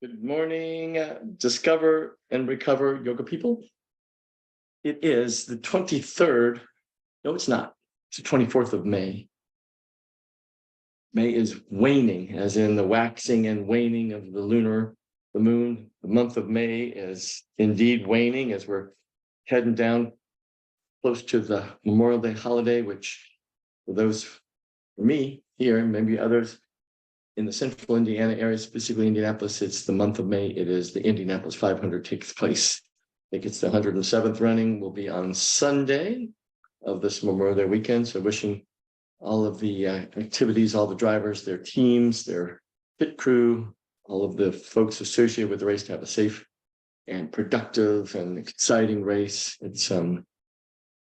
Good morning, Discover and Recover Yoga people. It is the 23rd. No, it's not. It's the 24th of May. May is waning, as in the waxing and waning of the moon. The month of May is indeed waning as we're heading down close to the Memorial Day holiday, which for those, for me here, and maybe others, in the central Indiana area, specifically Indianapolis, it's the month of May. It is the Indianapolis 500 takes place. I think it's the 107th running, will be on Sunday of this Memorial Day weekend. So wishing all of the activities, all the drivers, their teams, their pit crew, all of the folks associated with the race to have a safe and productive and exciting race. It's known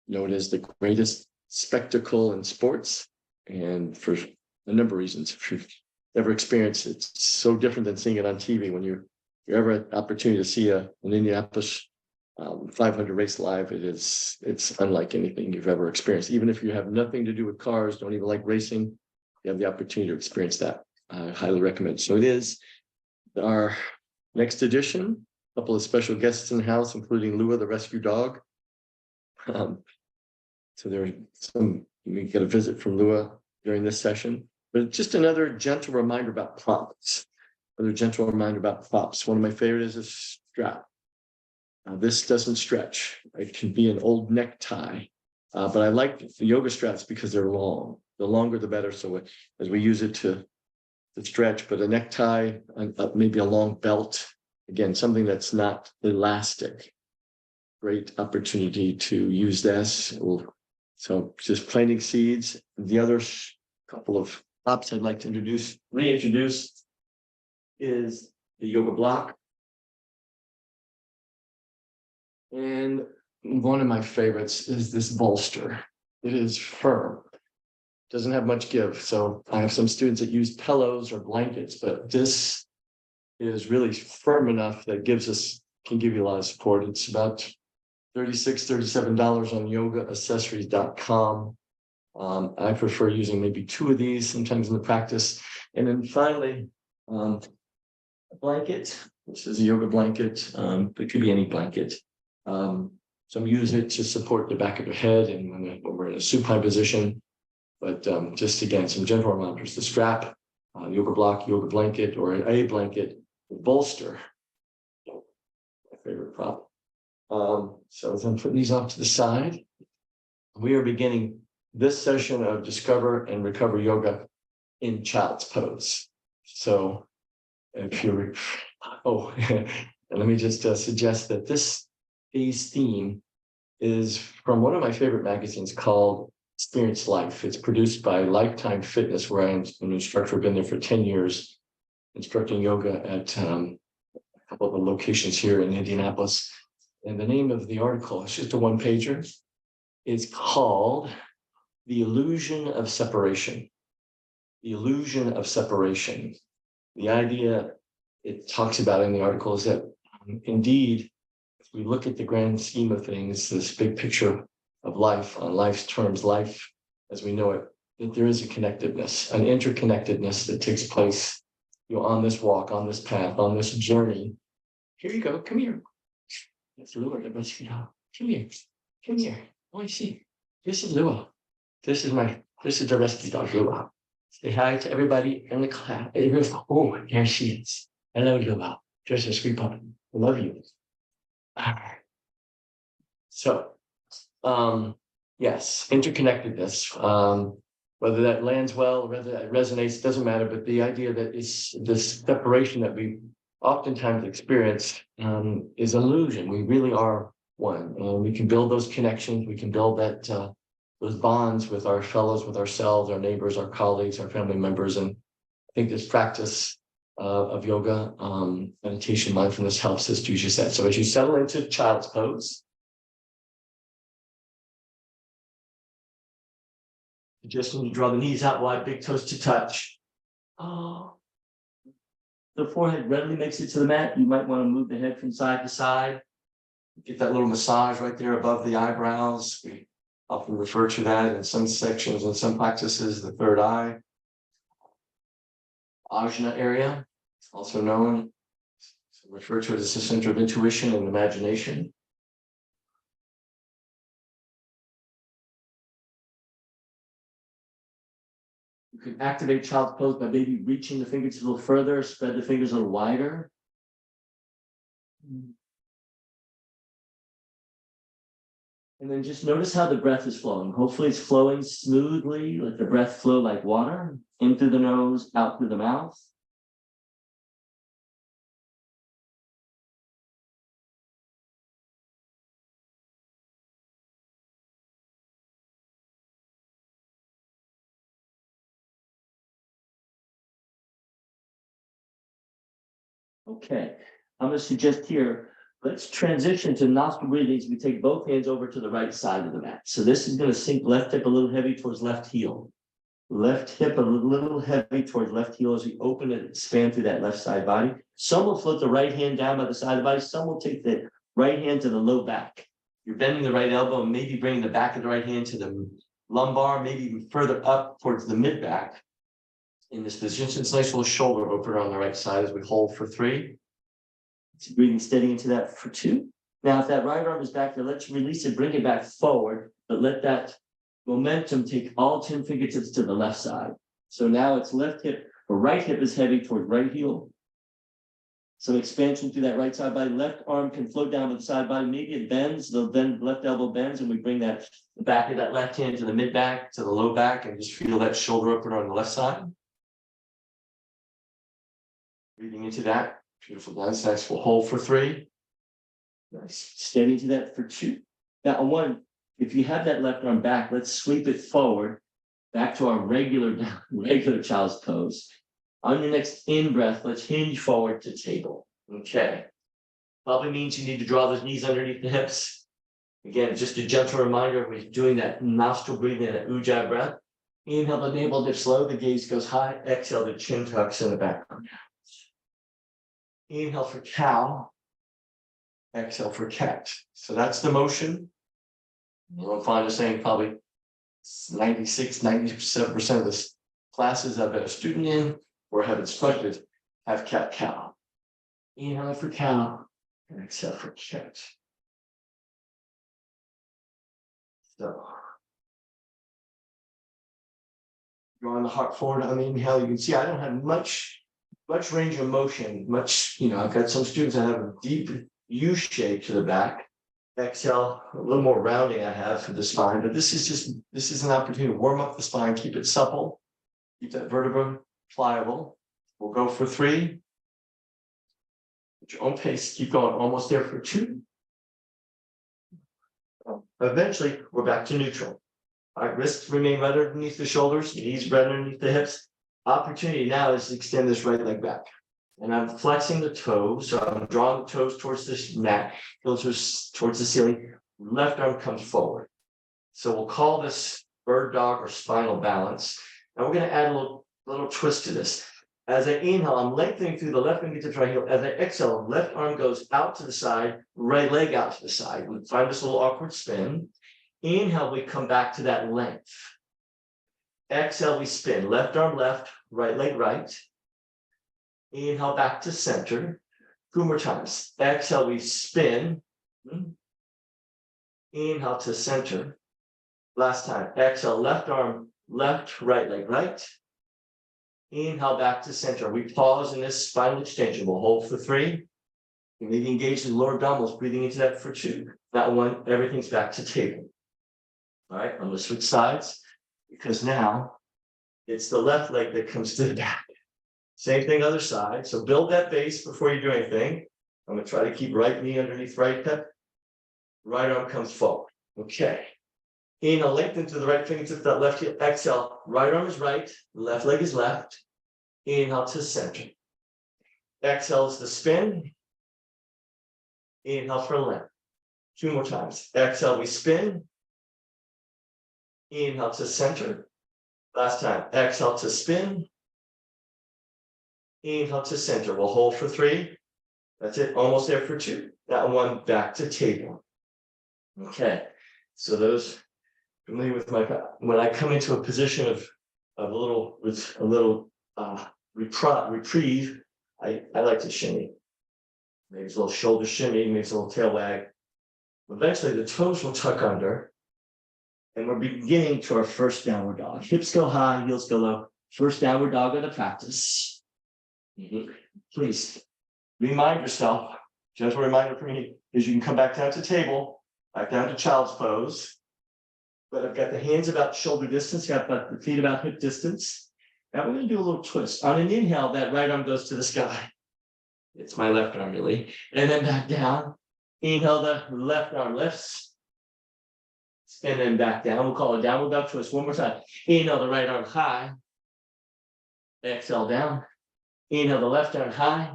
as the greatest spectacle in sports, and for a number of reasons. If you've ever experienced it, it's so different than seeing it on TV. When you're ever an opportunity to see an Indianapolis 500 race live, it's unlike anything you've ever experienced. Even if you have nothing to do with cars, don't even like racing, you have the opportunity to experience that. I highly recommend. So it is our next edition. A couple of special guests in the house, including Lua, the rescue dog. So there are some, we get a visit from Lua during this session. But just another gentle reminder about props. One of my favorites is a strap. This doesn't stretch. It can be an old necktie, but I like the yoga straps because they're long. The longer, the better. So as we use it to stretch, but a necktie, maybe a long belt, again, something that's not elastic. Great opportunity to use this. So just planting seeds. The other couple of props I'd like to reintroduce is the yoga block. And one of my favorites is this bolster. It is firm, doesn't have much give. So I have some students that use pillows or blankets, but this is really firm enough that can give you a lot of support. It's about $36, $37 on yogaaccessories.com. I prefer using maybe two of these sometimes in the practice. And then finally, a blanket. This is a yoga blanket. It could be any blanket. Some use it to support the back of the head and when we're in a supine position. But just again, some gentle reminders: the strap, yoga block, yoga blanket, or a blanket, the bolster. My favorite prop. So as I'm putting these off to the side, we are beginning this session of Discover and Recover Yoga in Child's Pose. So if you're, and let me just suggest that this day's theme is from one of my favorite magazines called Experience Life. It's produced by Lifetime Fitness, where I'm an instructor. I've been there for 10 years, instructing yoga at a couple of the locations here in Indianapolis. And the name of the article, it's just a one-pager, is called The Illusion of Separation. The illusion of separation. The idea it talks about in the article is that indeed, if we look at the grand scheme of things, this big picture of life on life's terms, life as we know it, that there is a connectedness, an interconnectedness that takes place, on this walk, on this path, on this journey. Here you go. Come here. That's Lua, the rescue dog. Come here. Come here. Oh, I see. This is Lua. This is the rescue dog, Lua. Say hi to everybody in the class. Oh, there she is. Hello, Lua. Just a sweet puppy. I love you. All right. So, yes, interconnectedness. Whether that lands well, whether that resonates, doesn't matter. But the idea that it's this separation that we oftentimes experience is illusion. We really are one. We can build those connections. We can build those bonds with our fellows, with ourselves, our neighbors, our colleagues, our family members. And I think this practice of yoga, meditation, mindfulness helps us do just that. So as you settle into Child's Pose, just when you draw the knees out wide, big toes to touch. Oh. The forehead readily makes it to the mat. You might want to move the head from side to side. Get that little massage right there above the eyebrows. We often refer to that in some sections and some practices, the third eye. Ajna area, also known Refer to it as the center of intuition and imagination. You can activate child's pose by maybe reaching the fingers a little further, spread the fingers a little wider. And then just notice how the breath is flowing. Hopefully it's flowing smoothly, let the breath flow like water, in through the nose, out through the mouth. Okay, I'm going to suggest here, let's transition to nostril breathing as we take both hands over to the right side of the mat. So this is going to sink left hip a little heavy towards left heel. Left hip a little heavy towards left heel as we open it and expand through that left side body. Some will float the right hand down by the side of the body. Some will take the right hand to the low back. You're bending the right elbow and maybe bringing the back of the right hand to the lumbar, maybe even further up towards the mid back. In this position, so it's a nice little shoulder opener on the right side as we hold for 3. So breathing steady into that for 2. Now, if that right arm is back there, let's release it, bring it back forward, but let that momentum take all 10 fingertips to the left side. So now it's left hip, or right hip is heavy toward right heel. Some expansion through that right side body. Left arm can float down to the side body. Maybe it bends, the left elbow bends, and we bring that the back of that left hand to the mid back, to the low back, and just feel that shoulder opener on the left side. Breathing into that. Beautiful. Nice. We'll hold for 3. Nice. Steady into that for 2. Now, on 1, if you have that left arm back, let's sweep it forward back to our regular child's pose. On your next in breath, let's hinge forward to table. Okay. Probably means you need to draw those knees underneath the hips. Again, just a gentle reminder, we're doing that nostril breathing, that ujjayi breath. Inhale, the navel dips low, the gaze goes high. Exhale, the chin tucks in the background. Inhale for cow. Exhale for cat. So that's the motion. You'll find us saying probably 96-97% of the classes I've been a student in or have instructed have cat cow. Inhale for cow and exhale for cat. So drawing the heart forward on the inhale, you can see I don't have much range of motion, I've got some students that have a deep U shape to the back. Exhale, a little more rounding I have for the spine, but this is an opportunity to warm up the spine, keep it supple, keep that vertebra pliable. We'll go for 3. At your own pace, keep going, almost there for 2. Eventually, we're back to neutral. All right, wrists remain right underneath the shoulders, knees right underneath the hips. Opportunity now is to extend this right leg back. And I'm flexing the toes, so I'm drawing the toes towards this mat, towards the ceiling. Left arm comes forward. So we'll call this bird dog or spinal balance. And we're going to add a little twist to this. As I inhale, I'm lengthening through the left fingertips right heel. As I exhale, left arm goes out to the side, right leg out to the side. We find this little awkward spin. Inhale, we come back to that length. Exhale, we spin. Left arm left, right leg right. Inhale back to center. 2 more times. Exhale, we spin. Inhale to center. Last time. Exhale, left arm left, right leg right. Inhale back to center. We pause in this spinal extension. We'll hold for 3. You need to engage the lower abdominals, breathing into that for 2. That 1, everything's back to table. All right, I'm going to switch sides because now it's the left leg that comes to the back. Same thing, other side. So build that base before you do anything. I'm going to try to keep right knee underneath right hip. Right arm comes forward. Okay. Inhale, lengthen to the right fingertip, that left heel. Exhale, right arm is right, left leg is left. Inhale to center. Exhale is the spin. Inhale for length. 2 more times. Exhale, we spin. Inhale to center. Last time. Exhale to spin. Inhale to center. We'll hold for 3. That's it. Almost there for 2. That 1 back to table. Okay. So those familiar with when I come into a position of a little reprieve, I like to shimmy. Maybe it's a little shoulder shimmy, maybe it's a little tail wag. Eventually the toes will tuck under. And we're beginning to our first downward dog. Hips go high, heels go low. First downward dog of the practice. Please remind yourself, gentle reminder for me, is you can come back down to table, back down to child's pose. But I've got the hands about shoulder distance, got the feet about hip distance. Now we're going to do a little twist. On an inhale, that right arm goes to the sky. It's my left arm, really. And then back down. Inhale, the left arm lifts. And then back down. We'll call it downward dog twist. One more time. Inhale, the right arm high. Exhale down. Inhale, the left arm high.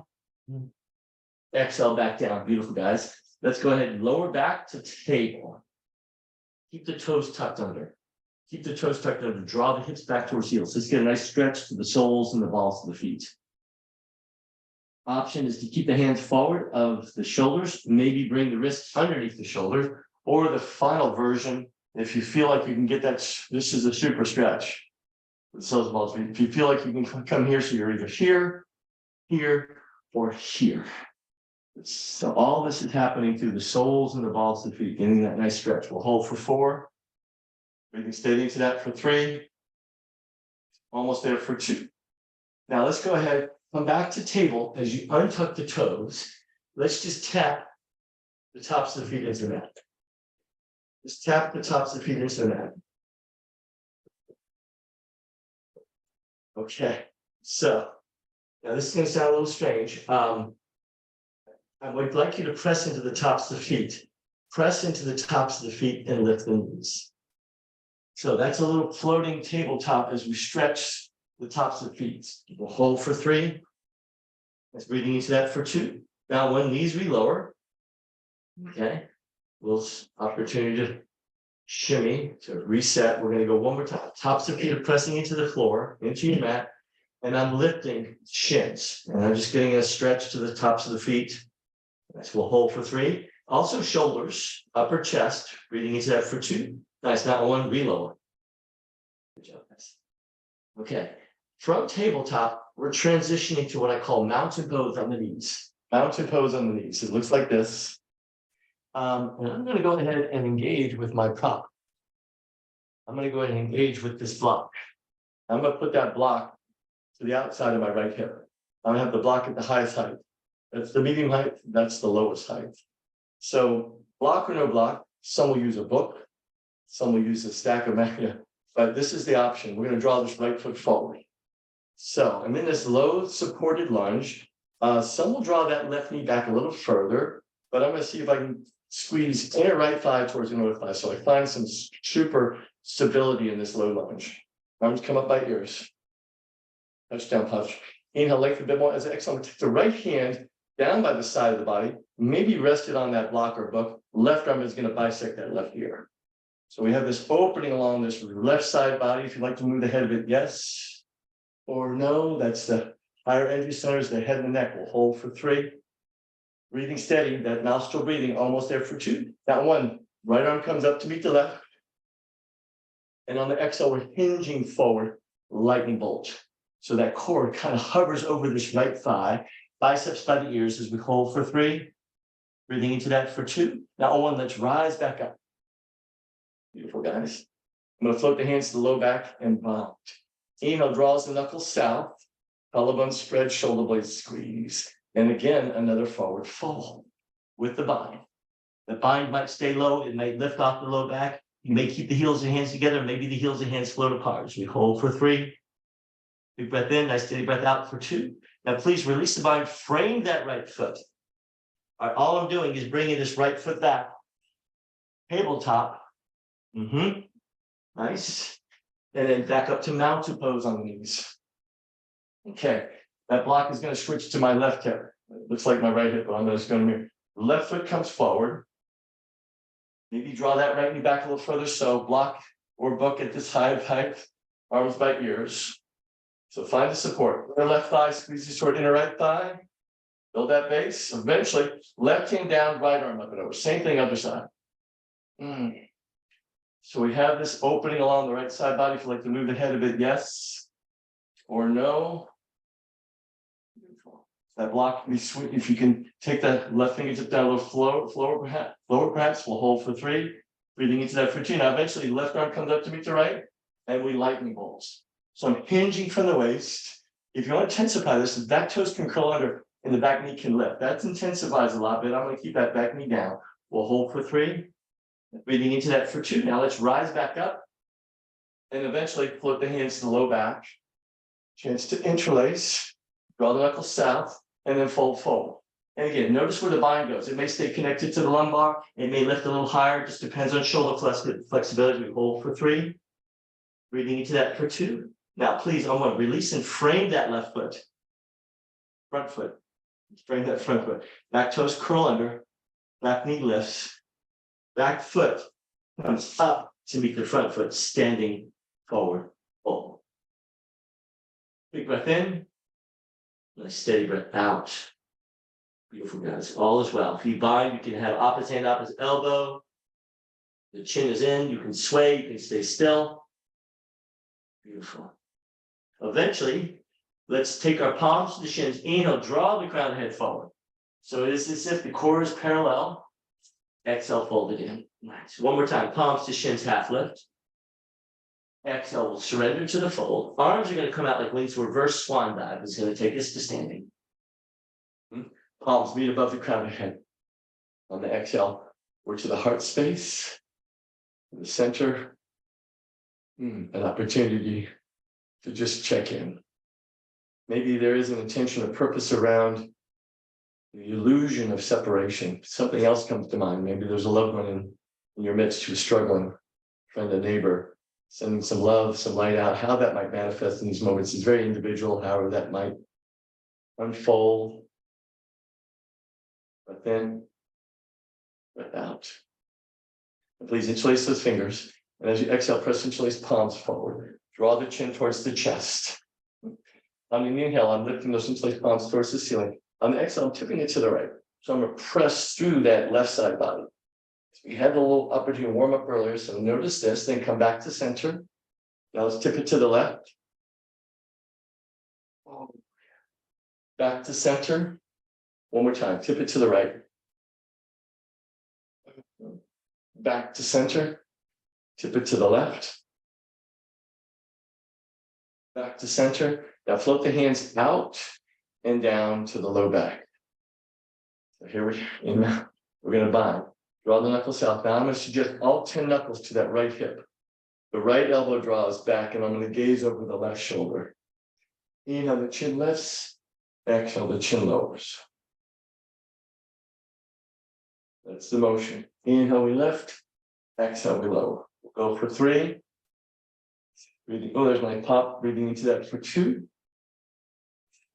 Exhale back down. Beautiful, guys. Let's go ahead and lower back to table. Keep the toes tucked under. Keep the toes tucked under. Draw the hips back towards heels. Let's get a nice stretch to the soles and the balls of the feet. Option is to keep the hands forward of the shoulders. Maybe bring the wrists underneath the shoulders. Or the final version, if you feel like you can get that, this is a super stretch. So balls. If you feel like you can come here, so you're either here, here, or here. So all this is happening through the soles and the balls of the feet, getting that nice stretch. We'll hold for 4. Breathing steady into that for 3. Almost there for 2. Now let's go ahead, come back to table as you untuck the toes. Let's just tap the tops of the feet into the mat. Just tap the tops of the feet into the mat. Okay, so now this is going to sound a little strange. I would like you to press into the tops of the feet. Press into the tops of the feet and lift the knees. So that's a little floating tabletop as we stretch the tops of the feet. We'll hold for 3. Let's breathing into that for 2. Now, when knees relower, okay, we'll opportunity to shimmy, to reset. We're going to go one more time. Tops of feet are pressing into the floor, into your mat, and I'm lifting shins. And I'm just getting a stretch to the tops of the feet. Nice. We'll hold for 3. Also shoulders, upper chest, breathing into that for 2. Nice. Now 1, relower. Good job, guys. Okay. From tabletop, we're transitioning to what I call mountain pose on the knees. Mountain pose on the knees. It looks like this. And I'm going to go ahead and engage with my prop. I'm going to go ahead and engage with this block. I'm going to put that block to the outside of my right hip. I'm going to have the block at the highest height. That's the medium height. That's the lowest height. So block or no block, some will use a book. Some will use a stack of magnet. But this is the option. We're going to draw this right foot forward. So I'm in this low supported lunge. Some will draw that left knee back a little further, but I'm going to see if I can squeeze inner right thigh towards inner thigh. So I find some super stability in this low lunge. Arms come up by ears. Touchdown punch. Inhale, lengthen a bit more. As I exhale, I'm going to take the right hand down by the side of the body, maybe rest it on that block or book. Left arm is going to bisect that left ear. So we have this opening along this left side body. If you'd like to move the head a bit, yes or no. That's the higher entry centers, the head and the neck. We'll hold for 3. Breathing steady, that nostril breathing, almost there for 2. That 1, right arm comes up to meet the left. And on the exhale, we're hinging forward, lightning bolt. So that cord kind of hovers over this right thigh, biceps by the ears as we hold for 3. Breathing into that for 2. Now on 1, let's rise back up. Beautiful, guys. I'm going to float the hands to the low back and bind. Inhale, draws the knuckles south. Collarbone spread, shoulder blades squeeze. And again, another forward fold with the bind. The bind might stay low. It may lift off the low back. You may keep the heels and hands together. Maybe the heels and hands float apart. As we hold for 3. Big breath in, nice steady breath out for 2. Now, please release the bind, frame that right foot. All right, all I'm doing is bringing this right foot back. Tabletop. Nice. And then back up to mountain pose on the knees. Okay, that block is going to switch to my left hip. It looks like my right hip, but I'm just going to move. Left foot comes forward. Maybe draw that right knee back a little further. So block or book at this high height, arms by ears. So find the support. Inner left thigh squeezes toward inner right thigh. Build that base. Eventually, left hand down, right arm up and over. Same thing, other side. So we have this opening along the right side body. If you'd like to move the head a bit, yes or no. Beautiful. That block can be sweet. If you can take that left fingertip down a little lower perhaps, we'll hold for 3. Breathing into that for 2. Now eventually left arm comes up to meet the right, and we lightning bolts. So I'm hinging from the waist. If you want to intensify this, the back toes can curl under and the back knee can lift. That intensifies a lot, but I'm going to keep that back knee down. We'll hold for 3. Breathing into that for 2. Now let's rise back up and eventually float the hands to the low back. Chance to interlace, draw the knuckles south, and then fold forward. And again, notice where the bind goes. It may stay connected to the lumbar. It may lift a little higher. It just depends on shoulder flexibility. We hold for 3. Breathing into that for 2. Now, please, I want to release and frame that left foot. Front foot. Frame that front foot. Back toes curl under. Back knee lifts. Back foot comes up to meet the front foot, standing forward. Fold. Big breath in. And a steady breath out. Beautiful, guys. All is well. If you bind, you can have opposite hand, opposite elbow. The chin is in. You can sway. You can stay still. Beautiful. Eventually, let's take our palms to the shins. Inhale, draw the crown of the head forward. So it is as if the core is parallel. Exhale, fold it in. Nice. One more time. Palms to shins, half lift. Exhale, we'll surrender to the fold. Arms are going to come out like wings. Reverse swan dive is going to take us to standing. Palms meet above the crown of the head. On the exhale, we're to the heart space. In the center. An opportunity to just check in. Maybe there is an intention or purpose around the illusion of separation. Something else comes to mind. Maybe there's a loved one in your midst who's struggling, friend, a neighbor, sending some love, some light out. How that might manifest in these moments is very individual, however that might unfold. Breath in, breath out. And please interlace those fingers. And as you exhale, press interlace palms forward. Draw the chin towards the chest. On the inhale, I'm lifting those interlaced palms towards the ceiling. On the exhale, I'm tipping it to the right. So I'm going to press through that left side body. So we had a little opportunity to warm up earlier. So notice this, then come back to center. Now let's tip it to the left. Back to center. One more time, tip it to the right. Back to center. Tip it to the left. Back to center. Now float the hands out and down to the low back. So here we're going to bind. Draw the knuckles south. Now I'm going to suggest all 10 knuckles to that right hip. The right elbow draws back, and I'm going to gaze over the left shoulder. Inhale, the chin lifts. Exhale, the chin lowers. That's the motion. Inhale, we lift. Exhale, we lower. We'll go for 3. Breathing. Oh, there's my pop. Breathing into that for 2.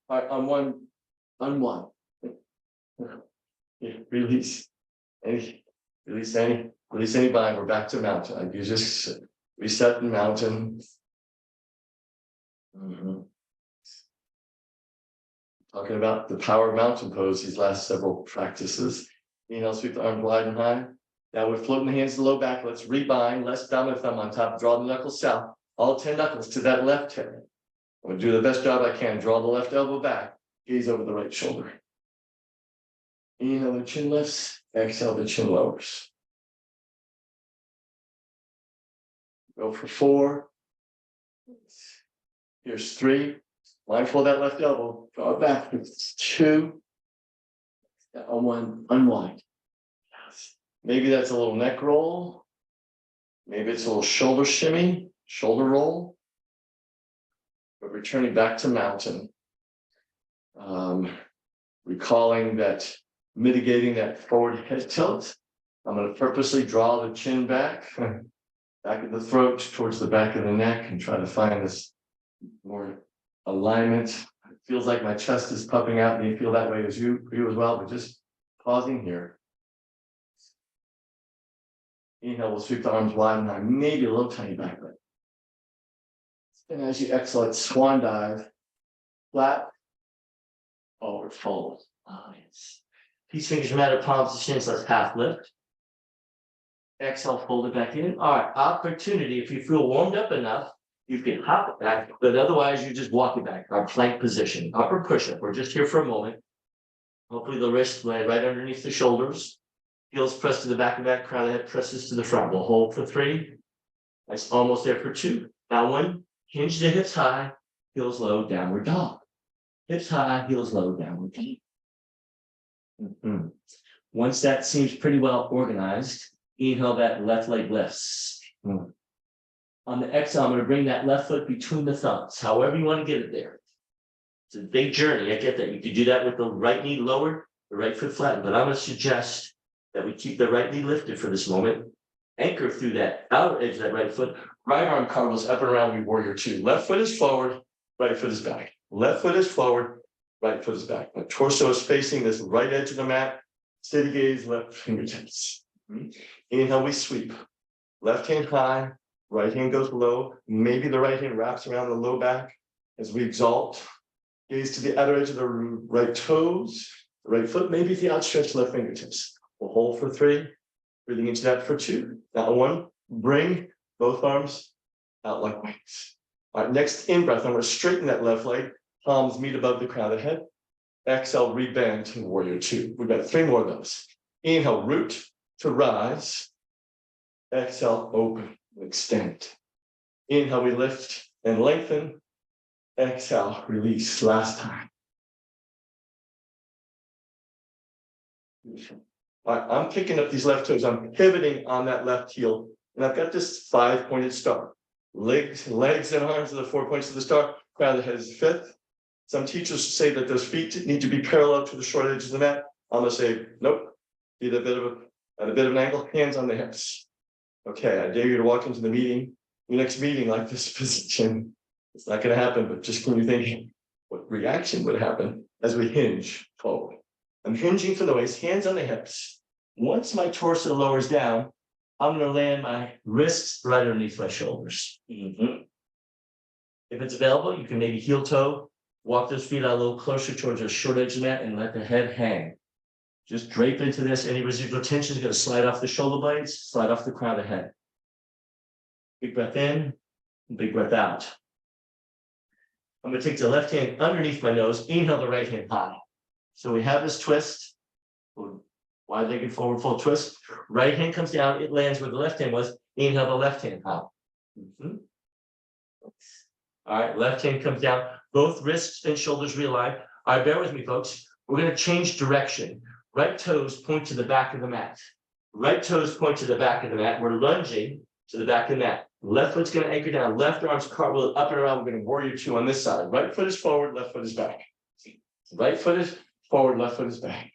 All right, on 1. Yeah, release any bind. We're back to mountain. You just reset the mountain. Talking about the power of mountain pose these last several practices. Inhale, sweep the arms wide and high. Now we're floating the hands to the low back. Let's rebind. Left dominant thumb on top. Draw the knuckles south. All 10 knuckles to that left hip. I'm going to do the best job I can. Draw the left elbow back. Gaze over the right shoulder. Inhale, the chin lifts. Exhale, the chin lowers. Go for 4. Here's 3. Mindful of that left elbow. Draw it back. 2. On 1, unwind. Maybe that's a little neck roll. Maybe it's a little shoulder shimmy, shoulder roll. But returning back to mountain. Recalling that, mitigating that forward head tilt. I'm going to purposely draw the chin back of the throat towards the back of the neck and try to find this more alignment. It feels like my chest is puffing out. And you feel that way as you as well, but just pausing here. Inhale, we'll sweep the arms wide and high, maybe a little tiny back bend. And as you exhale, swan dive, flat, forward fold. Oh, yes. These fingers are matter, palms to shins, let's half lift. Exhale, fold it back in. All right, opportunity. If you feel warmed up enough, you can hop it back, but otherwise you just walk it back. Our plank position, upper push-up. We're just here for a moment. Hopefully the wrist lay right underneath the shoulders. Heels pressed to the back of that, crown of the head presses to the front. We'll hold for 3. That's almost there for 2. Now 1, hinge the hips high, heels low, downward dog. Hips high, heels low, downward dog. Once that seems pretty well organized, inhale, that left leg lifts. On the exhale, I'm going to bring that left foot between the thumbs, however you want to get it there. It's a big journey. I get that. You could do that with the right knee lowered, the right foot flattened, but I'm going to suggest that we keep the right knee lifted for this moment. Anchor through that outer edge of that right foot. Right arm cartwheels up and around, we warrior 2. Left foot is forward, right foot is back. Left foot is forward, right foot is back. My torso is facing this right edge of the mat. Steady gaze, left fingertips. Inhale, we sweep. Left hand high, right hand goes low. Maybe the right hand wraps around the low back as we exalt. Gaze to the outer edge of the right toes, the right foot, maybe the outstretched left fingertips. We'll hold for 3, breathing into that for 2. Now 1, bring both arms out like wings. All right, next in breath, I'm going to straighten that left leg, palms meet above the crown of the head. Exhale, rebend to warrior 2. We've got 3 more of those. Inhale, root to rise. Exhale, open, extend. Inhale, we lift and lengthen. Exhale, release. Last time. All right, I'm picking up these left toes. I'm pivoting on that left heel. And I've got this 5-pointed star. Legs and arms are the 4 points of the star. Crown of the head is 5th. Some teachers say that those feet need to be parallel to the short edge of the mat. I'm going to say, nope. Be at a bit of an angle, hands on the hips. Okay, I dare you to walk into the meeting, your next meeting like this position. It's not going to happen, but just can you think what reaction would happen as we hinge forward? I'm hinging from the waist, hands on the hips. Once my torso lowers down, I'm going to land my wrists right underneath my shoulders. If it's available, you can maybe heel toe, walk those feet out a little closer towards the short edge of the mat and let the head hang. Just drape into this. Any residual tension is going to slide off the shoulder blades, slide off the crown of the head. Big breath in, big breath out. I'm going to take the left hand underneath my nose, inhale the right hand high. So we have this twist, wide-legged forward fold twist. Right hand comes down, it lands where the left hand was. Inhale the left hand high. All right, left hand comes down. Both wrists and shoulders realign. All right, bear with me, folks. We're going to change direction. Right toes point to the back of the mat. Right toes point to the back of the mat. We're lunging to the back of the mat. Left foot's going to anchor down. Left arm's cartwheel up and around. We're going to warrior 2 on this side. Right foot is forward, left foot is back. Right foot is forward, left foot is back.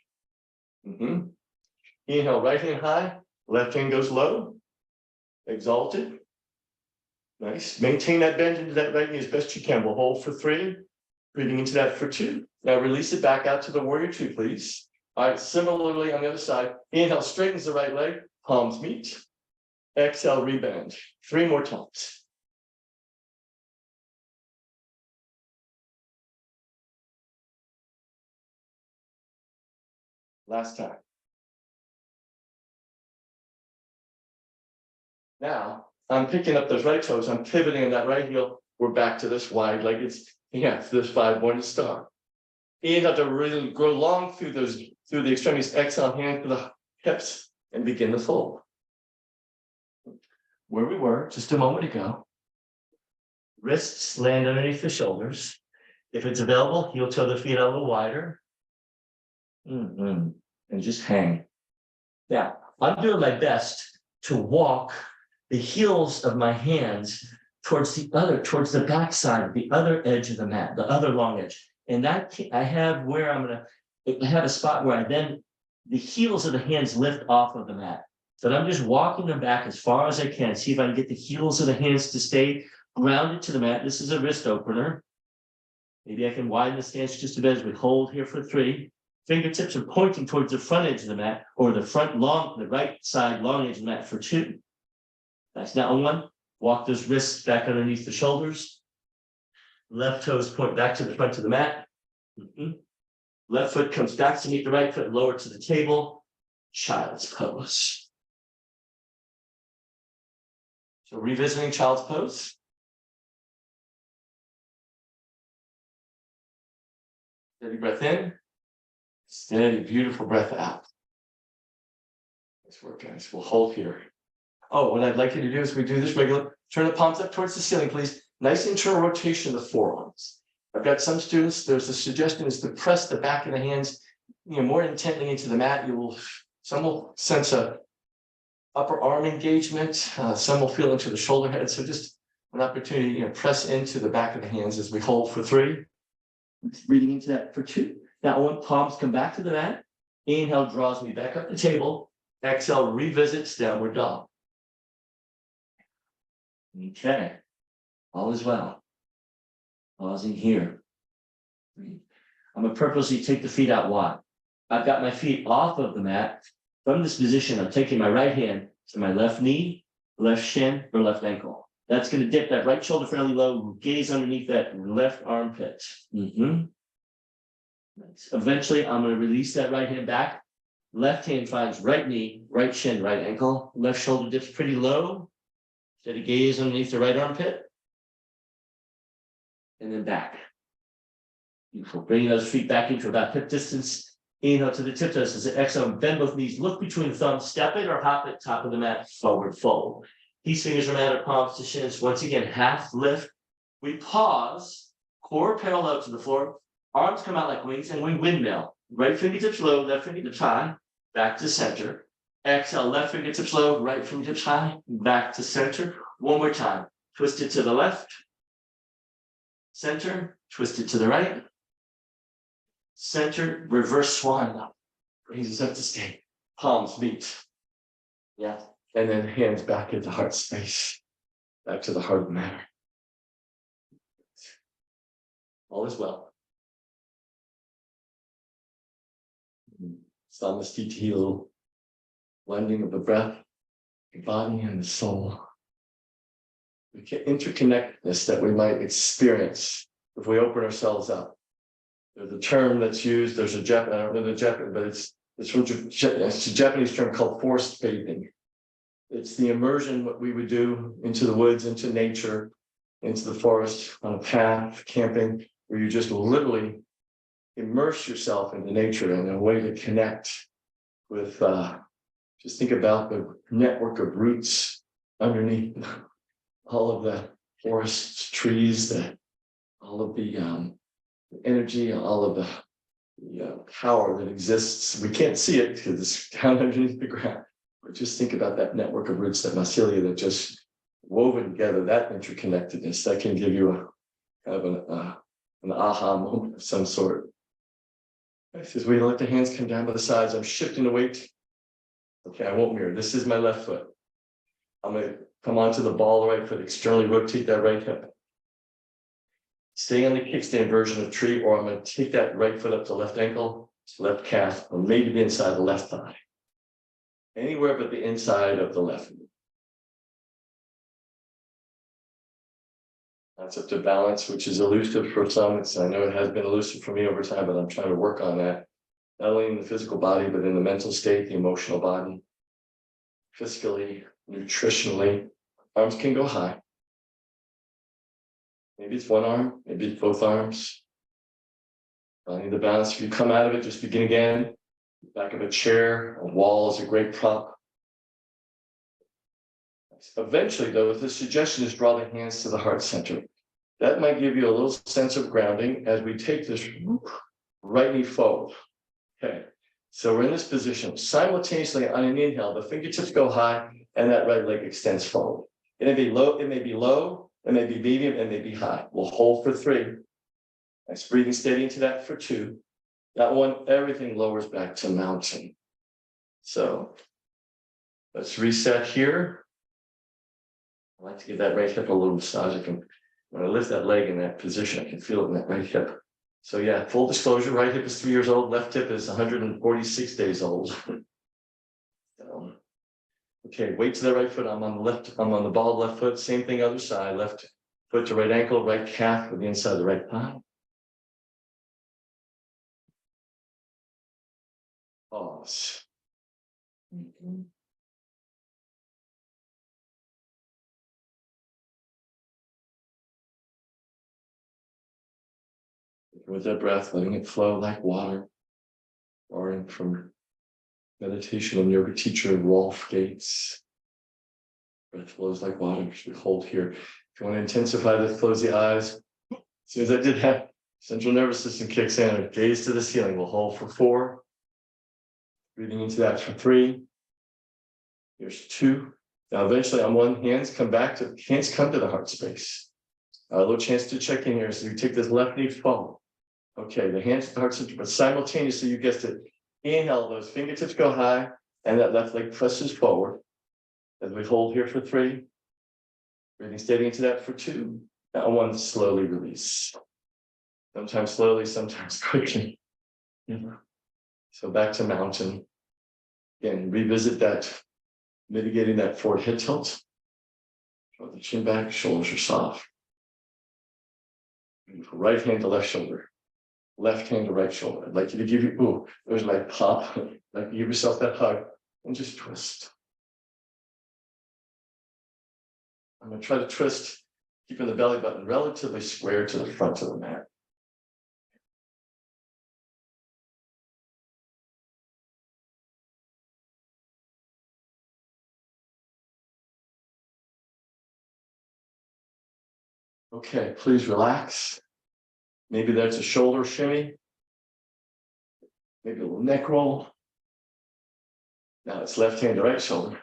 Inhale, right hand high, left hand goes low. Exalted. Nice. Maintain that bend into that right knee as best you can. We'll hold for 3. Breathing into that for 2. Now release it back out to the warrior 2, please. All right, similarly on the other side. Inhale, straightens the right leg, palms meet. Exhale, rebend. 3 more times. Last time. Now, I'm picking up those right toes. I'm pivoting on that right heel. We're back to this wide leg. It's this 5-pointed star. Inhale to really grow long through the extremities. Exhale, hand to the hips and begin the fold. Where we were just a moment ago. Wrists land underneath the shoulders. If it's available, heel toe the feet out a little wider. And just hang. Now, I'm doing my best to walk the heels of my hands towards the back side, the other edge of the mat, the other long edge. And that I have a spot where the heels of the hands lift off of the mat. So I'm just walking them back as far as I can. See if I can get the heels of the hands to stay grounded to the mat. This is a wrist opener. Maybe I can widen the stance just a bit as we hold here for 3. Fingertips are pointing towards the front edge of the mat or the right side long edge of the mat for 2. That's now 1. Walk those wrists back underneath the shoulders. Left toes point back to the front of the mat. Left foot comes back to meet the right foot, lower to the table. Child's pose. So revisiting child's pose. Steady breath in. Steady, beautiful breath out. Nice work, guys. We'll hold here. Oh, what I'd like you to do is we do this regular, turn the palms up towards the ceiling, please. Nice internal rotation of the forearms. I've got some students, there's a suggestion is to press the back of the hands, more intently into the mat. Some will sense a upper arm engagement. Some will feel into the shoulder head. So just an opportunity, press into the back of the hands as we hold for 3. Breathing into that for 2. Now, one, palms come back to the mat. Inhale draws me back up the table. Exhale revisits downward dog. Okay, all is well. Pausing here. I'm going to purposely take the feet out wide. I've got my feet off of the mat. From this position, I'm taking my right hand to my left knee, left shin, or left ankle. That's going to dip that right shoulder fairly low, gaze underneath that left armpit. Eventually, I'm going to release that right hand back. Left hand finds right knee, right shin, right ankle. Left shoulder dips pretty low. Steady gaze underneath the right armpit. And then back. Beautiful. Bringing those feet back into about hip distance. Inhale to the tiptoes. As an exhale, bend both knees. Look between the thumbs. Step it or hop it. Top of the mat. Forward fold. Peace fingers are matted. Palms to shins. Once again, half lift. We pause. Core parallel to the floor. Arms come out like wings and we windmill. Right fingertips low. Left fingertips high. Back to center. Exhale. Left fingertips low. Right fingertips high. Back to center. One more time. Twist it to the left. Center. Twist it to the right. Center, reverse swan up. Raises up to stay. Palms meet. Yeah. And then hands back into heart space. Back to the heart of the matter. All is well. Samasthiti, little blending of the breath, the body, and the soul. The interconnectedness that we might experience if we open ourselves up. There's a term that's used, there's a I don't know the Japanese, but it's a Japanese term called forced bathing. It's the immersion, what we would do into the woods, into nature, into the forest, on a path, camping, where you just literally immerse yourself into nature in a way to connect with, just think about the network of roots underneath all of the forests, trees, all of the energy, all of the power that exists. We can't see it because it's down underneath the ground. But just think about that network of roots, that mycelia that just woven together, that interconnectedness, that can give you a kind of an aha moment of some sort. As we let the hands come down by the sides, I'm shifting the weight. Okay, I won't mirror. This is my left foot. I'm going to come onto the ball of the right foot, externally rotate that right hip. Stay on the kickstand version of tree, or I'm going to take that right foot up to left ankle, left calf, or maybe the inside of the left thigh. Anywhere but the inside of the left. That's up to balance, which is elusive for some. I know it has been elusive for me over time, but I'm trying to work on that. Not only in the physical body, but in the mental state, the emotional body. Physically, nutritionally, arms can go high. Maybe it's one arm, maybe it's both arms. Finding the balance. If you come out of it, just begin again. Back of a chair, a wall is a great prop. Eventually, though, the suggestion is draw the hands to the heart center. That might give you a little sense of grounding as we take this right knee forward. Okay, so we're in this position. Simultaneously, on an inhale, the fingertips go high and that right leg extends forward. It may be low, it may be low, it may be medium, it may be high. We'll hold for 3. Nice, breathing steady into that for 2. That one, everything lowers back to mountain. So let's reset here. I like to give that right hip a little massage. When I lift that leg in that position, I can feel it in that right hip. So yeah, full disclosure, right hip is 3 years old, left hip is 146 days old. Okay, weight to the right foot. I'm on the left, I'm on the ball left foot. Same thing, other side, left foot to right ankle, right calf with the inside of the right thigh. Pause. With that breath, letting it flow like water. borrowing from meditation and yoga teacher Rolf Gates. Breath flows like water. We hold here. If you want to intensify this, close the eyes. As soon as I did that, central nervous system kicks in. Gaze to the ceiling. We'll hold for 4. Breathing into that for 3. Here's 2. Now, eventually, on one, hands come to the heart space. A little chance to check in here. So you take this left knee forward. Okay, the hands to the heart center, but simultaneously, you guessed it. Inhale, those fingertips go high, and that left leg presses forward. As we hold here for 3. Breathing steady into that for 2. Now 1, slowly release. Sometimes slowly, sometimes quickly. So back to mountain. Again, revisit that, mitigating that forward head tilt. Draw the chin back, shoulders are soft. Right hand to left shoulder. Left hand to right shoulder. I'd like you to give you, there's my pop. Like give yourself that hug and just twist. I'm going to try to twist, keeping the belly button relatively square to the front of the mat. Okay, please relax. Maybe that's a shoulder shimmy. Maybe a little neck roll. Now it's left hand to right shoulder,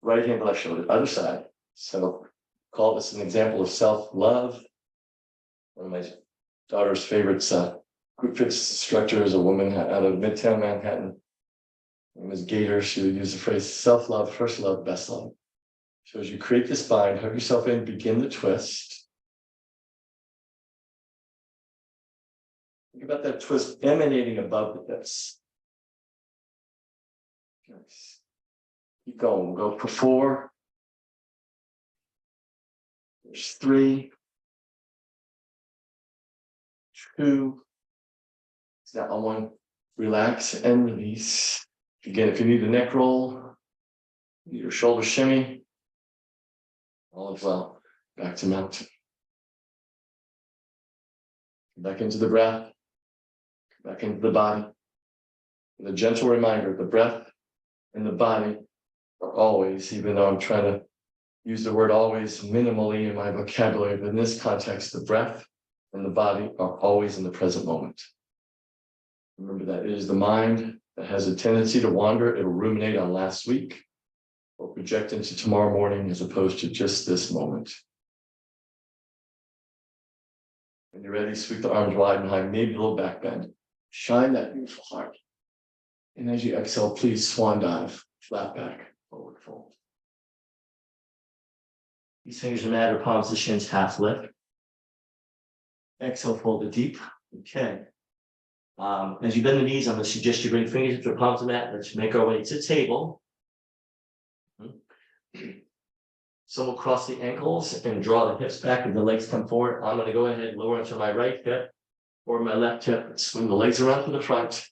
right hand to left shoulder, other side. So call this an example of self-love. One of my daughter's favorites, group fitness instructor is a woman out of Midtown Manhattan. Her name is Gator. She would use the phrase self-love, first love, best love. So as you create this bind, hug yourself in, begin the twist. Think about that twist emanating above the hips. Nice. Keep going. We'll go for 4. There's 3. 2. Now on 1. Relax and release. Again, if you need a neck roll, need your shoulder shimmy, all is well. Back to mountain. Back into the breath. Back into the body. And a gentle reminder, the breath and the body are always, even though I'm trying to use the word always minimally in my vocabulary, but in this context, the breath and the body are always in the present moment. Remember that it is the mind that has a tendency to wander. It'll ruminate on last week or project into tomorrow morning as opposed to just this moment. When you're ready, sweep the arms wide and high, maybe a little back bend. Shine that beautiful heart. And as you exhale, please swan dive, flat back, forward fold. These fingers are mat or palms, the shins half lift. Exhale, fold it deep. Okay. As you bend the knees, I'm going to suggest you bring fingers to the palms of the mat. Let's make our way to the table. So we'll cross the ankles and draw the hips back and the legs come forward. I'm going to go ahead and lower into my right hip or my left hip. Swing the legs around to the front.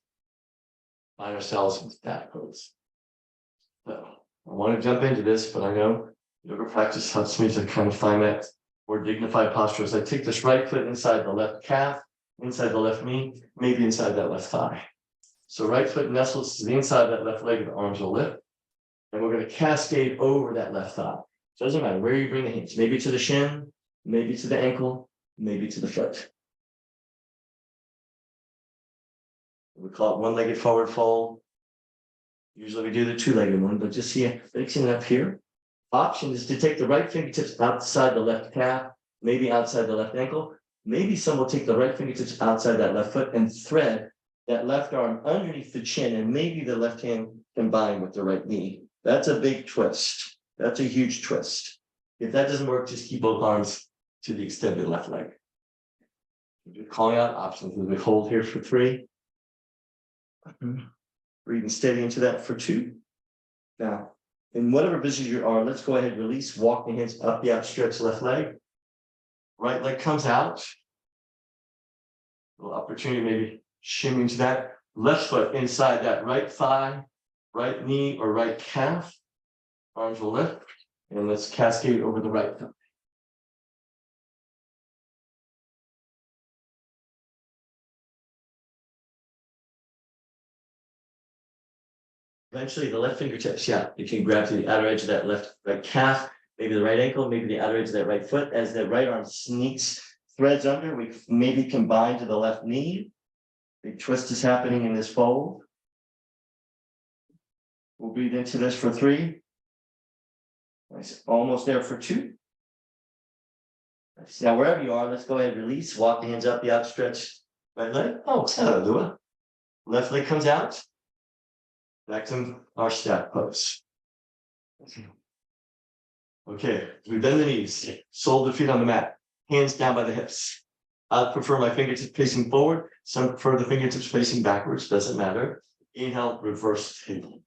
Find ourselves with that pose. So I want to jump into this, but I know yoga practice helps me to kind of find that more dignified posture as I take this right foot inside the left calf, inside the left knee, maybe inside that left thigh. So right foot nestles to the inside of that left leg, the arms will lift. And we're going to cascade over that left thigh. So it doesn't matter where you bring the hands, maybe to the shin, maybe to the ankle, maybe to the foot. We call it one-legged forward fold. Usually we do the two-legged one, but just here, fixing it up here. Option is to take the right fingertips outside the left calf, maybe outside the left ankle. Maybe some will take the right fingertips outside that left foot and thread that left arm underneath the chin, and maybe the left hand combined with the right knee. That's a big twist. That's a huge twist. If that doesn't work, just keep both arms to the extended left leg. We're calling out options as we hold here for 3. Breathing steady into that for 2. Now, in whatever position you are, let's go ahead and release. Walk the hands up the outstretched left leg. Right leg comes out. A little opportunity, maybe shimmy into that. Left foot inside that right thigh, right knee or right calf. Arms will lift. And let's cascade over the right thigh. Eventually, the left fingertips, yeah, you can grab to the outer edge of that left right calf, maybe the right ankle, maybe the outer edge of that right foot. As the right arm sneaks, threads under, we maybe combine to the left knee. Big twist is happening in this fold. We'll breathe into this for 3. Nice, almost there for 2. Nice. Now, wherever you are, let's go ahead and release. Walk the hands up the outstretched right leg. Oh, hello, Lua. Left leg comes out. Back to our stack pose. Okay, we bend the knees, sole the feet on the mat, hands down by the hips. I prefer my fingertips facing forward. Some prefer the fingertips facing backwards, doesn't matter. Inhale, reverse table.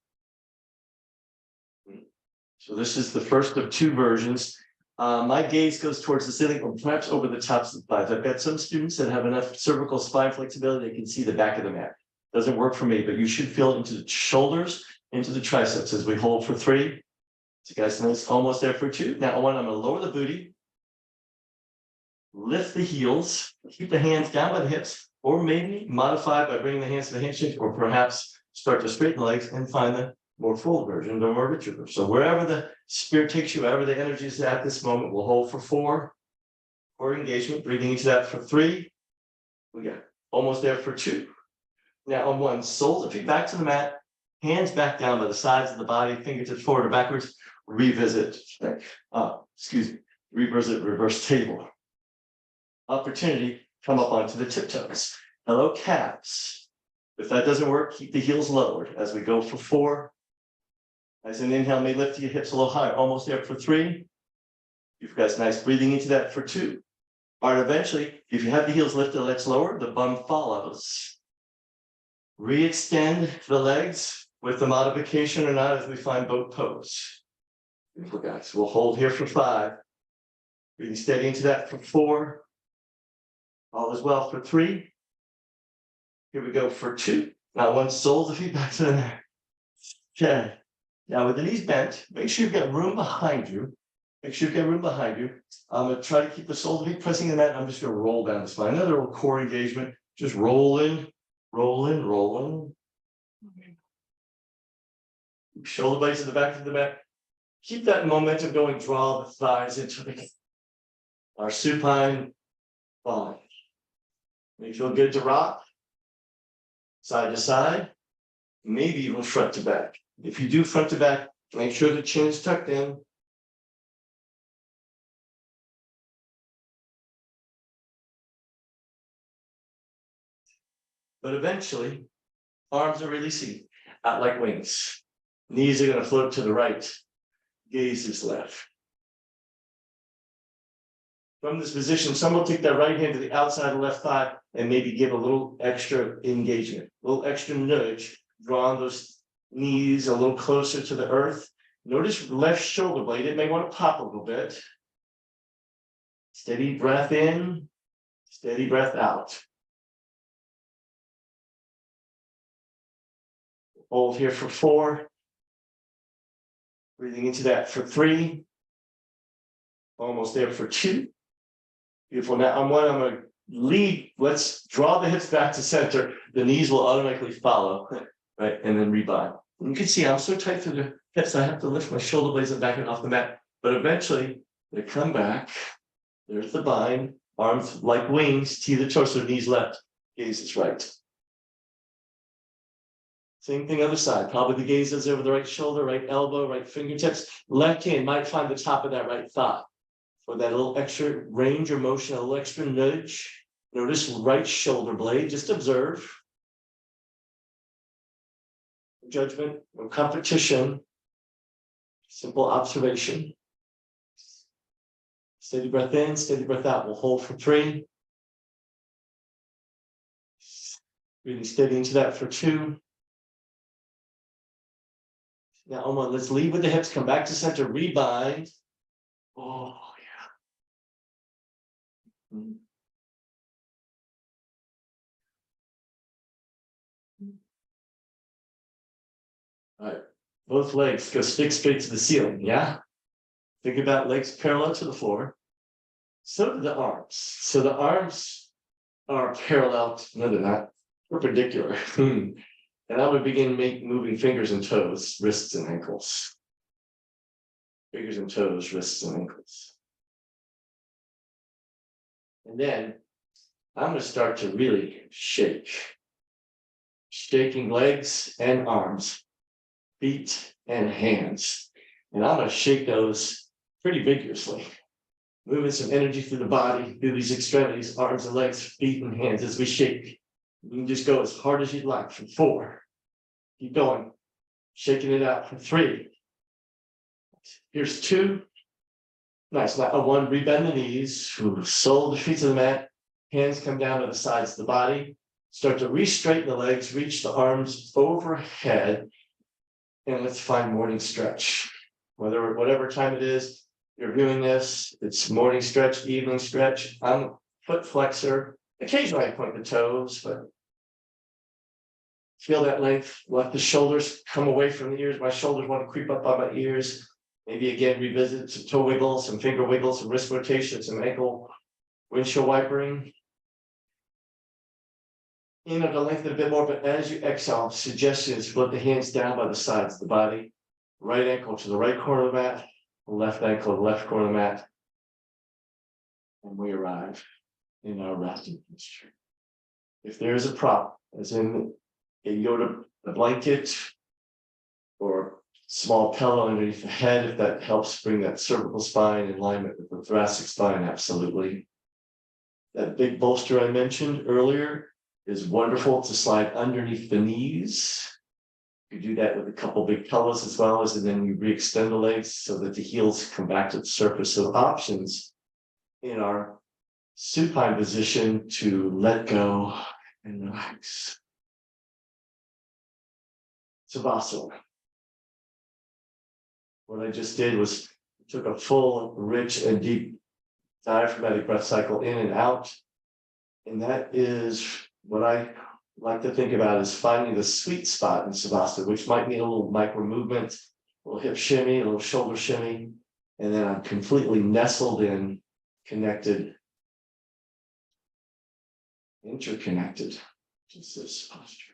So this is the first of 2 versions. My gaze goes towards the ceiling or perhaps over the tops of the thighs. I've got some students that have enough cervical spine flexibility they can see the back of the mat. Doesn't work for me, but you should feel into the shoulders, into the triceps as we hold for 3. So guys, nice, almost there for 2. Now I'm gonna lower the booty, lift the heels, keep the hands down by the hips, or maybe modify by bringing the hands to the handshake, or perhaps start to straighten legs and find the more full version, the more richer version. So wherever the spirit takes you, wherever the energy is at this moment, we'll hold for 4. Core engagement, breathing into that for 3. We got almost there for 2. Now on 1, soles of feet back to the mat, hands back down by the sides of the body, fingertips forward or backwards, revisit, reverse table. Opportunity, come up onto the tiptoes. Hello, calves. If that doesn't work, keep the heels lowered as we go for 4. As an inhale, may lift your hips a little higher, almost there for 3. You've got nice breathing into that for 2. All right, eventually, if you have the heels lifted, let's lower, the bum follows. Re-extend the legs with the modification or not as we find boat pose. Beautiful guys, we'll hold here for 5. Breathing steady into that for 4. All is well for 3. Here we go for 2. Now 1, soles the feet back to the mat. Okay. Now with the knees bent, make sure you've got room behind you. Make sure you've got room behind you. I'm going to try to keep the soles of the feet pressing the mat. I'm just going to roll down the spine. Another little core engagement. Just roll in, roll in, roll in. Shoulder blades to the back of the mat. Keep that momentum going. Draw the thighs into our supine spine. May feel good to rock. Side to side. Maybe even front to back. If you do front to back, make sure the chin is tucked in. But eventually, arms are releasing out like wings. Knees are going to float to the right. Gaze is left. From this position, someone will take their right hand to the outside of the left thigh and maybe give a little extra engagement, a little extra nudge, drawing those knees a little closer to the earth. Notice left shoulder blade, it may want to pop a little bit. Steady breath in, steady breath out. Hold here for 4. Breathing into that for 3. Almost there for 2. Beautiful. Now on 1, I'm going to lead. Let's draw the hips back to center. The knees will automatically follow, right? And then rebind. You can see I'm so tight through the hips, I have to lift my shoulder blades back and off the mat. But eventually, they come back. There's the bind. Arms like wings, tee the torso, knees left, gaze is right. Same thing other side. Probably the gaze is over the right shoulder, right elbow, right fingertips. Left hand might find the top of that right thigh. For that little extra range or motion, a little extra nudge. Notice right shoulder blade, just observe. No judgment, no competition. Simple observation. Steady breath in, steady breath out. We'll hold for 3. Breathing steady into that for 2. Now, Omar, let's lead with the hips, come back to center, rebind. Oh, yeah. All right, both legs go stick straight to the ceiling, yeah? Think about legs parallel to the floor. So do the arms. So the arms are parallel, no, they're not, perpendicular. And I'm gonna begin moving fingers and toes, wrists and ankles. Fingers and toes, wrists and ankles. And then I'm gonna start to really shake. Shaking legs and arms, feet and hands. And I'm gonna shake those pretty vigorously. Moving some energy through the body, through these extremities, arms and legs, feet and hands as we shake. You can just go as hard as you'd like for 4. Keep going. Shaking it out for 3. Here's 2. Nice. Now 1, rebend the knees, sole the feet to the mat, hands come down to the sides of the body. Start to re-straighten the legs, reach the arms overhead, and let's find morning stretch. Whatever time it is you're viewing this, it's morning stretch, evening stretch. I'm foot flexor. Occasionally I point the toes, but feel that length. Let the shoulders come away from the ears. My shoulders want to creep up on my ears. Maybe again, revisit some toe wiggles, some finger wiggles, some wrist rotation, some ankle windshield wipering. To lengthen a bit more, but as you exhale, suggestion is put the hands down by the sides of the body. Right ankle to the right corner of the mat, left ankle to the left corner of the mat. And we arrive in our resting posture. If there is a prop, as in a Yoda, a blanket, or small pillow underneath the head, if that helps bring that cervical spine in alignment with the thoracic spine, absolutely. That big bolster I mentioned earlier is wonderful to slide underneath the knees. You do that with a couple big pillows as well as, and then you re-extend the legs so that the heels come back to the surface. So options in our supine position to let go and relax. Savasana. What I just did was took a full, rich, and deep diaphragmatic breath cycle in and out. And that is what I like to think about is finding the sweet spot in Savasana, which might mean a little micro movement, a little hip shimmy, a little shoulder shimmy, and then I'm completely nestled in, connected, interconnected, just this posture.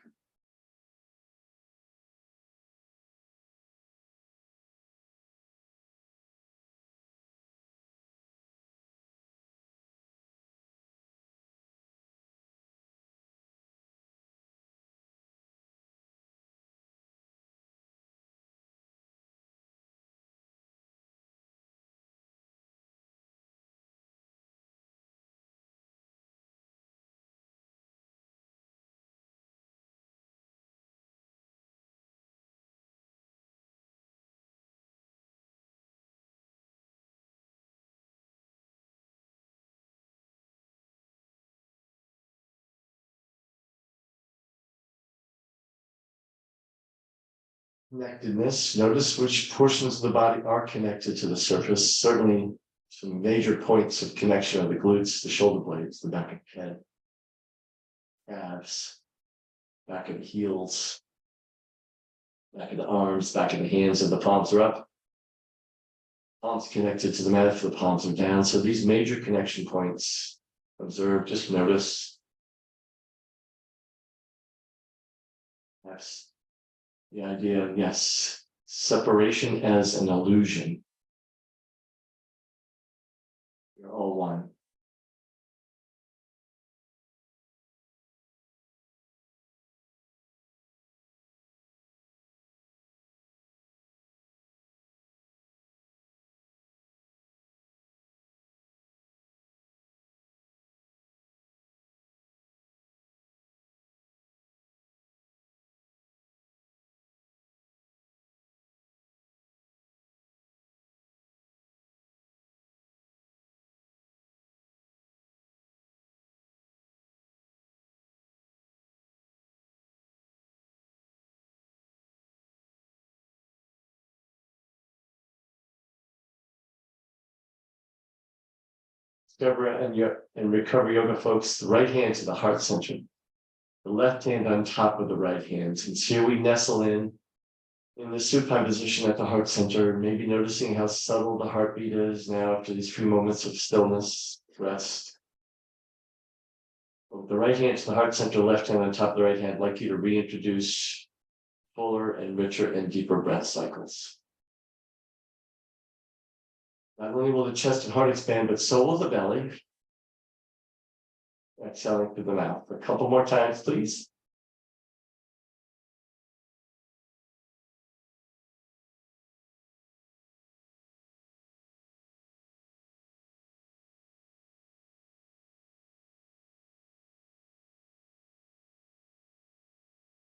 Connectedness. Notice which portions of the body are connected to the surface. Certainly, some major points of connection are the glutes, the shoulder blades, the back of the head, calves, back of the heels, back of the arms, back of the hands, and the palms are up. Palms connected to the mat if the palms are down. So these major connection points, observe, just notice. Yes. The idea, yes, separation as an illusion. You're all one. Discover and recover yoga folks, the right hand to the heart center, the left hand on top of the right hand. Since here we nestle in the supine position at the heart center, maybe noticing how subtle the heartbeat is now after these few moments of stillness, rest. With the right hand to the heart center, left hand on top of the right hand, I'd like you to reintroduce fuller and richer and deeper breath cycles. Not only will the chest and heart expand, but so will the belly. Exhaling through the mouth. A couple more times, please.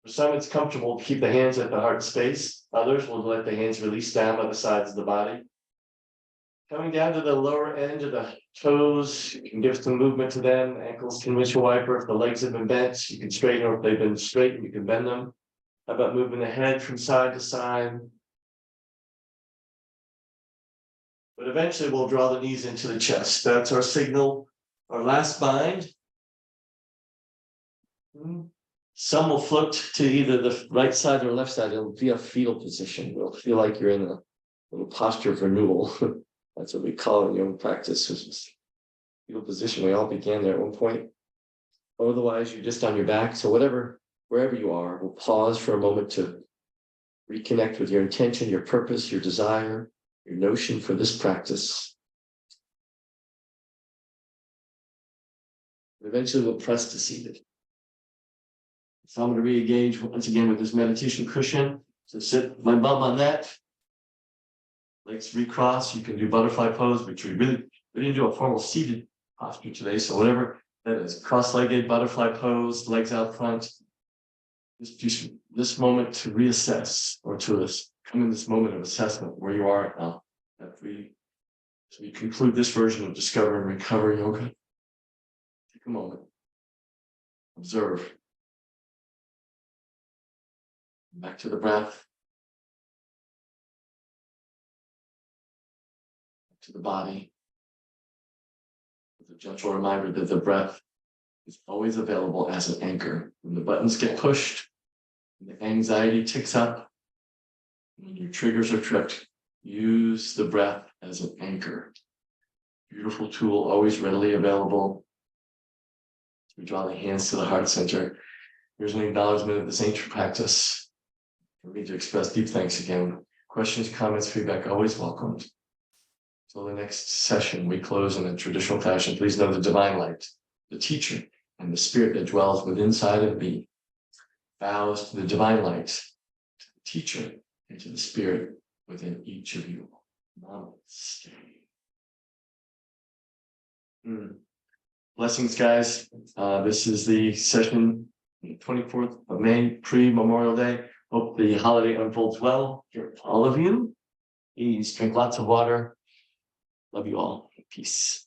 For some, it's comfortable to keep the hands at the heart space. Others will let the hands release down by the sides of the body. Coming down to the lower end of the toes, you can give some movement to them. Ankles can windshield wiper. If the legs have been bent, you can straighten, or if they've been straightened, you can bend them. How about moving the head from side to side? But eventually we'll draw the knees into the chest. That's our signal. Our last bind. Some will float to either the right side or left side. It'll be a fetal position. It'll feel like you're in a little posture of renewal. That's what we call it in yoga practice. Fetal position. We all began there at one point. Otherwise, you're just on your back. So wherever you are, we'll pause for a moment to reconnect with your intention, your purpose, your desire, your notion for this practice. Eventually, we'll press to seated. So I'm going to re-engage once again with this meditation cushion. So sit my bum on that. Legs recross. You can do butterfly pose, which we didn't do a formal seated posture today. So whatever that is, cross-legged butterfly pose, legs out front. Just use this moment to reassess, or to come in this moment of assessment where you are right now. As we conclude this version of Discover and Recover Yoga, take a moment, observe. Back to the breath. Back to the body. With a gentle reminder that the breath is always available as an anchor. When the buttons get pushed, when the anxiety ticks up, when your triggers are tripped, use the breath as an anchor. Beautiful tool, always readily available. We draw the hands to the heart center. Here's an acknowledgement of this ancient practice. For me to express deep thanks again. Questions, comments, feedback, always welcomed. Till the next session, we close in a traditional fashion. Please know the divine light, the teacher, and the spirit that dwells within inside of me bows to the divine light, to the teacher, and to the spirit within each of you. Namaste. Blessings, guys. This is the session 24th of May, pre-Memorial Day. Hope the holiday unfolds well for all of you. Please drink lots of water. Love you all. Peace.